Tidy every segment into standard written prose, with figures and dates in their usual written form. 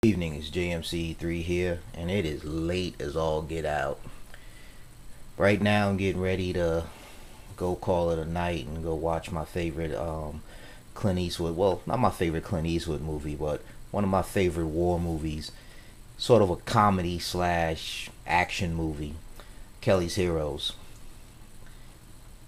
Evening, it's JMC3 here, and it is late as all get out. Right now, I'm getting ready to go call it a night and go watch my favorite Clint Eastwood. Well, not my favorite Clint Eastwood movie, but one of my favorite war movies. Sort of a comedy slash action movie, Kelly's Heroes.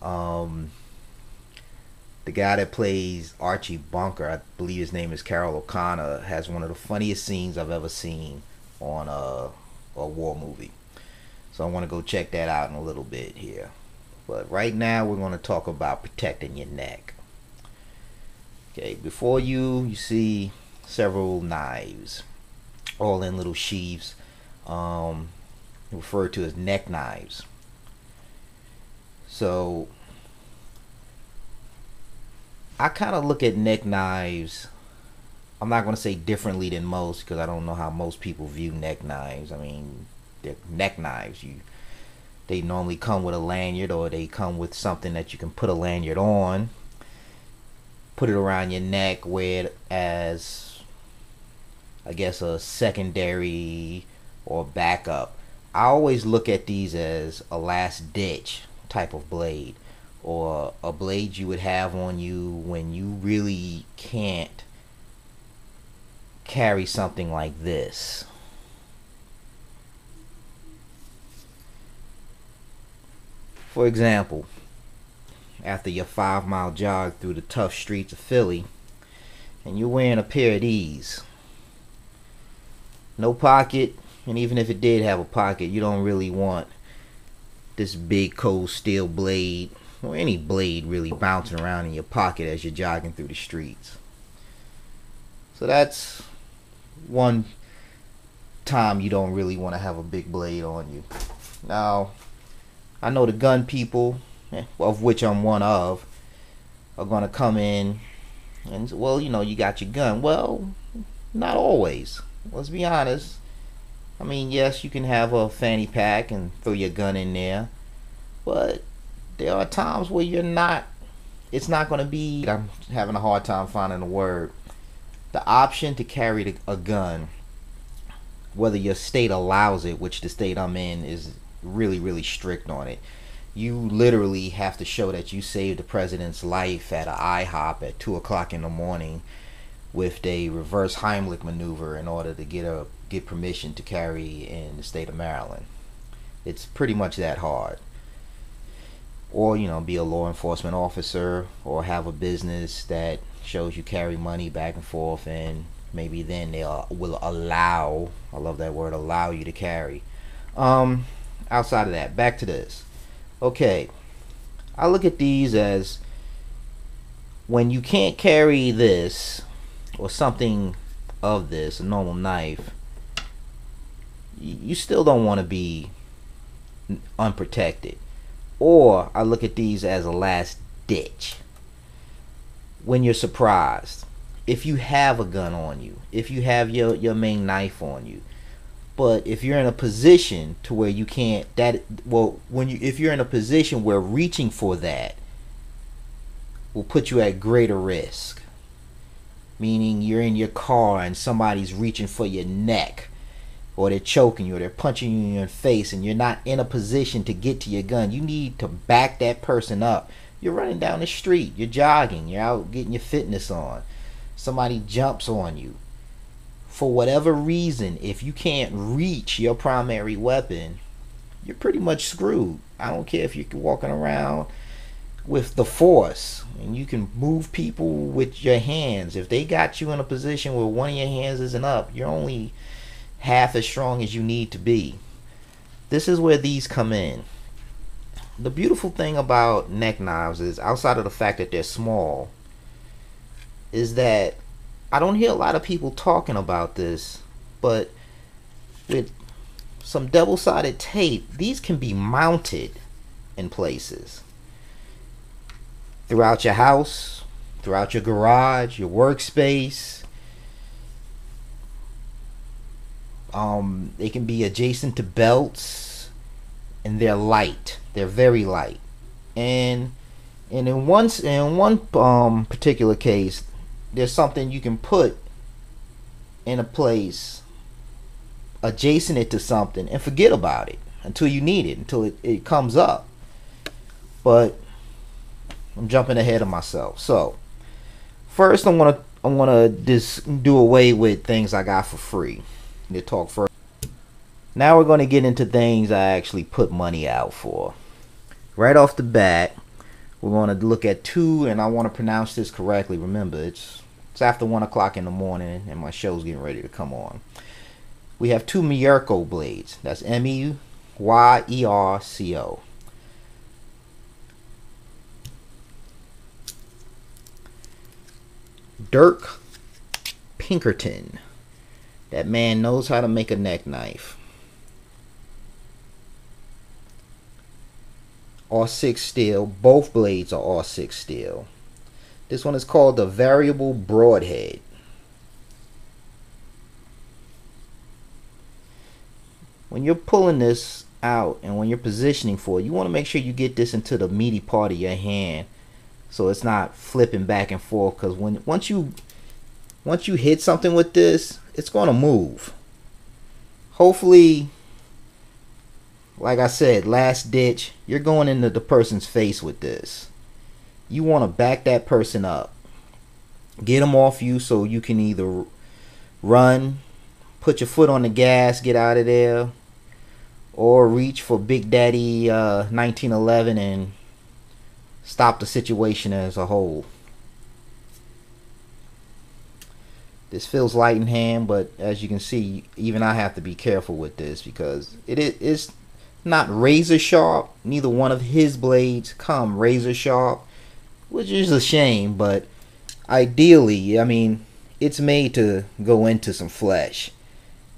Um, the guy that plays Archie Bunker, I believe his name is Carol O'Connor, has one of the funniest scenes I've ever seen on a war movie. So I want to go check that out in a little bit here. But right now we're going to talk about protecting your neck. Okay, before you see several knives, all in little sheaths, referred to as neck knives. So I kind of look at neck knives. I'm not going to say differently than most because I don't know how most people view neck knives. I mean, they're neck knives. They normally come with a lanyard, or they come with something that you can put a lanyard on, put it around your neck, wear it as, I guess, a secondary or backup. I always look at these as a last ditch type of blade, or a blade you would have on you when you really can't carry something like this. For example, after your 5-mile jog through the tough streets of Philly, and you're wearing a pair of these, no pocket, and even if it did have a pocket, you don't really want this big cold steel blade, or any blade really, bouncing around in your pocket as you're jogging through the streets. So that's one time you don't really want to have a big blade on you. Now, I know the gun people, of which I'm one of, are going to come in and, well, you got your gun. Well, not always. Let's be honest. I mean, yes, you can have a fanny pack and throw your gun in there, but there are times where it's not going to be, I'm having a hard time finding the word, the option to carry a gun, whether your state allows it, which the state I'm in is really, really strict on it. You literally have to show that you saved the president's life at an IHOP at 2 o'clock in the morning with a reverse Heimlich maneuver in order to get permission to carry in the state of Maryland. It's pretty much that hard. Or be a law enforcement officer, or have a business that shows you carry money back and forth, and maybe then they will allow, I love that word, allow you to carry. Outside of that, back to this. Okay, I look at these as, when you can't carry this or something of this, a normal knife, you still don't want to be unprotected. Or I look at these as a last ditch. When you're surprised, if you have a gun on you, if you have your main knife on you, but if you're in a position to where you can't, if you're in a position where reaching for that will put you at greater risk, meaning you're in your car and somebody's reaching for your neck, or they're choking you, or they're punching you in your face, and you're not in a position to get to your gun, you need to back that person up. You're running down the street, you're jogging, you're out getting your fitness on, somebody jumps on you. For whatever reason, if you can't reach your primary weapon, you're pretty much screwed. I don't care if you're walking around with the force and you can move people with your hands. If they got you in a position where one of your hands isn't up, you're only half as strong as you need to be. This is where these come in. The beautiful thing about neck knives is, outside of the fact that they're small, is that I don't hear a lot of people talking about this, but with some double-sided tape, these can be mounted in places throughout your house, throughout your garage, your workspace. They can be adjacent to belts, and they're light. They're very light. And in one particular case, there's something you can put in a place adjacent it to something and forget about it until you need it, until it comes up. But I'm jumping ahead of myself. So first I'm gonna just do away with things I got for free. To talk first. Now we're gonna get into things I actually put money out for. Right off the bat, we're gonna look at two, and I want to pronounce this correctly. Remember, it's after 1 o'clock in the morning, and my show's getting ready to come on. We have two Mirko blades. That's Meyerco. Dirk Pinkerton. That man knows how to make a neck knife. R6 steel. Both blades are R6 steel. This one is called the variable broadhead. When you're pulling this out and when you're positioning for it, you want to make sure you get this into the meaty part of your hand, so it's not flipping back and forth. Because once you hit something with this, it's going to move. Hopefully, like I said, last ditch, you're going into the person's face with this. You want to back that person up, get them off you, so you can either run, put your foot on the gas, get out of there, or reach for Big Daddy 1911 and stop the situation as a whole. This feels light in hand, but as you can see, even I have to be careful with this because it's not razor sharp. Neither one of his blades come razor sharp, which is a shame, but ideally, I mean, it's made to go into some flesh.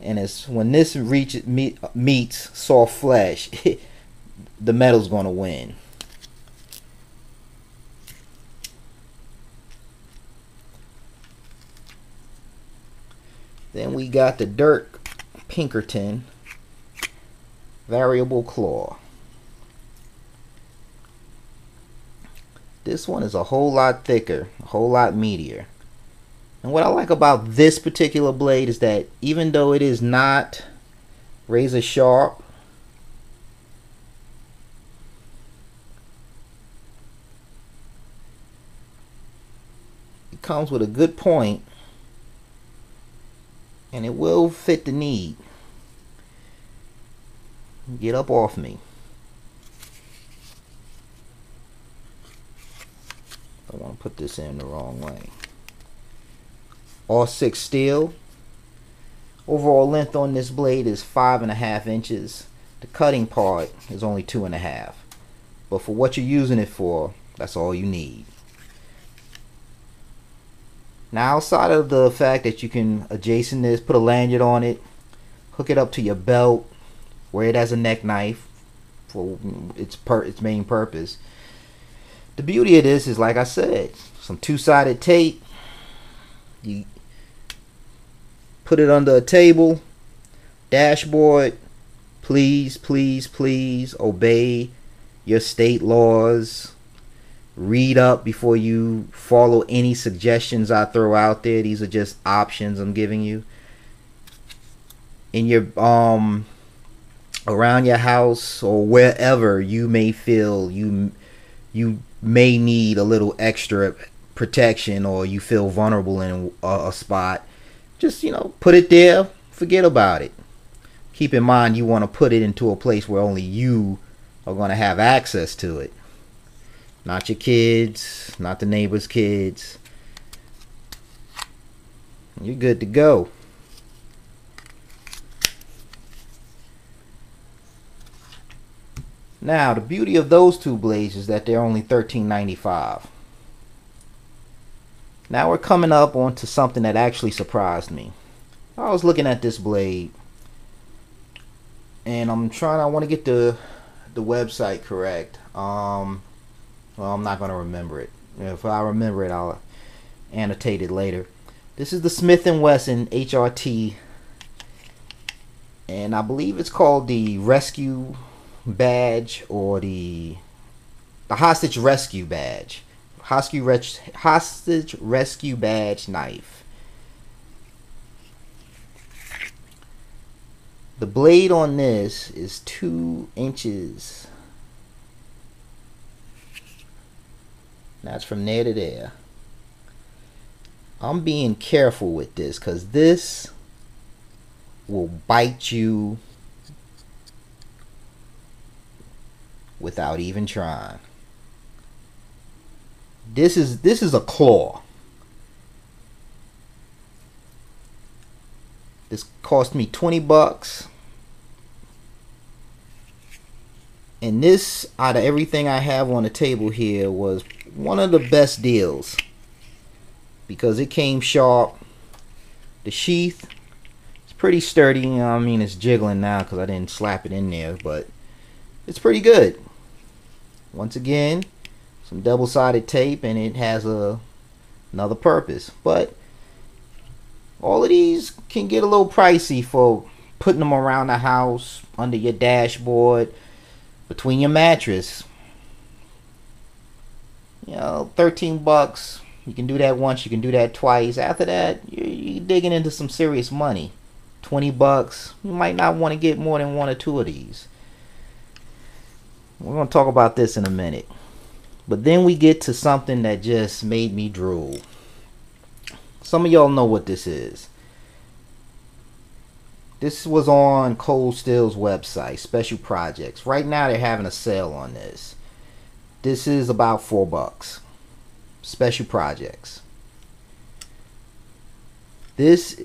And it's when this meets soft flesh, the metal's going to win. Then we got the Dirk Pinkerton variable claw. This one is a whole lot thicker, a whole lot meatier. And what I like about this particular blade is that even though it is not razor sharp, it comes with a good point and it will fit the need. Get up off me. I want to put this in the wrong way. R6 steel. Overall length on this blade is 5.5 inches. The cutting part is only 2.5. But for what you're using it for, that's all you need. Now, outside of the fact that you can adjacent this, put a lanyard on it, hook it up to your belt, wear it as a neck knife for its main purpose. The beauty of this is, like I said, some two-sided tape. You put it under a table, dashboard. Please, please, please obey your state laws. Read up before you follow any suggestions I throw out there. These are just options I'm giving you. In your around your house or wherever you may feel you may need a little extra protection, or you feel vulnerable in a spot, just, you know, put it there, forget about it. Keep in mind, you want to put it into a place where only you are going to have access to it, not your kids, not the neighbor's kids. You're good to go. Now, the beauty of those two blades is that they're only $13.95. Now we're coming up onto something that actually surprised me. I was looking at this blade, and I want to get the website correct. Well, I'm not going to remember it. If I remember it, I'll annotate it later. This is the Smith & Wesson HRT, and I believe it's called the Rescue Badge, or the Hostage Rescue Badge. Hostage Rescue Badge knife. The blade on this is 2 inches. That's from there to there. I'm being careful with this because this will bite you without even trying. This is a claw. This cost me 20 bucks. And this, out of everything I have on the table here, was one of the best deals. Because it came sharp. The sheath is pretty sturdy. You know, I mean, it's jiggling now because I didn't slap it in there. But it's pretty good. Once again, some double-sided tape, and it has another purpose. But all of these can get a little pricey for putting them around the house, under your dashboard, between your mattress. You know, 13 bucks. You can do that once, you can do that twice. After that, you're digging into some serious money. 20 bucks. You might not want to get more than 1 or 2 of these. We're going to talk about this in a minute. But then we get to something that just made me drool. Some of y'all know what this is. This was on Cold Steel's website, Special Projects. Right now they're having a sale on this. This is about 4 bucks. Special Projects. This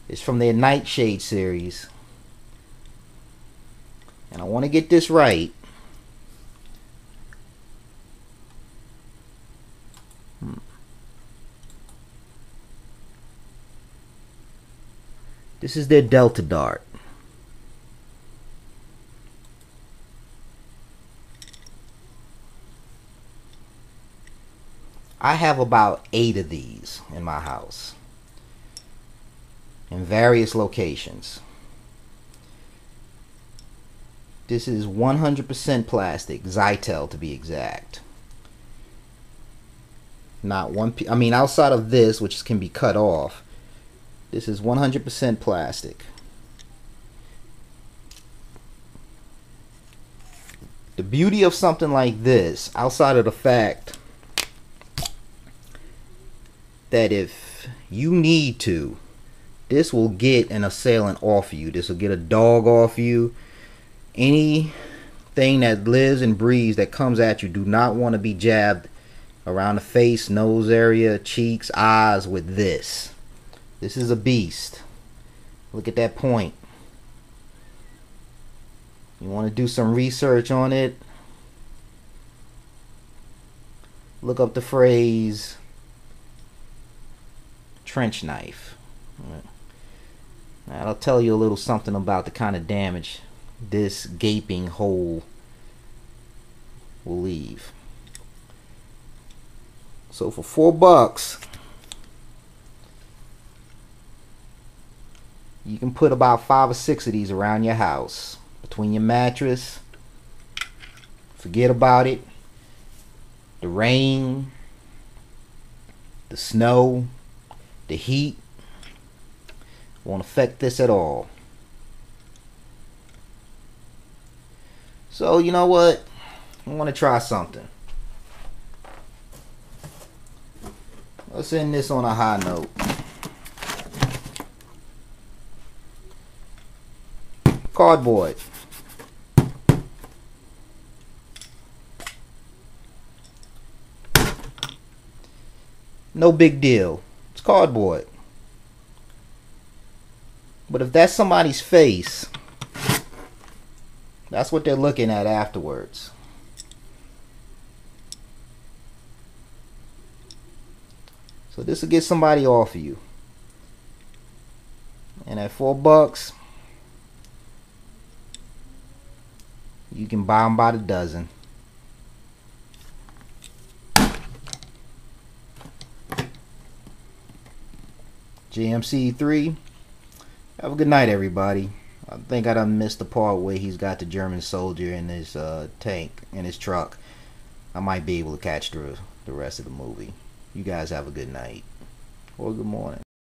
is from their Nightshade series. And I want to get this right. This is their Delta Dart. I have about 8 of these in my house. In various locations. This is 100% plastic. Zytel to be exact. Not one piece. I mean, outside of this, which can be cut off. This is 100% plastic. The beauty of something like this, outside of the fact that if you need to, this will get an assailant off you. This will get a dog off you. Anything that lives and breathes that comes at you, do not want to be jabbed around the face, nose area, cheeks, eyes with this. This is a beast. Look at that point. You want to do some research on it? Look up the phrase trench knife. That'll tell you a little something about the kind of damage this gaping hole will leave. So for 4 bucks, you can put about 5 or 6 of these around your house. Between your mattress. Forget about it. The rain. The snow. The heat. Won't affect this at all. So, you know what? I want to try something. Let's end this on a high note. Cardboard. No big deal. It's cardboard. But if that's somebody's face, that's what they're looking at afterwards. So this will get somebody off of you. And at 4 bucks, you can buy them by the dozen. GMC3. Have a good night, everybody. I think I done missed the part where he's got the German soldier in his tank, in his truck. I might be able to catch the rest of the movie. You guys have a good night. Or good morning.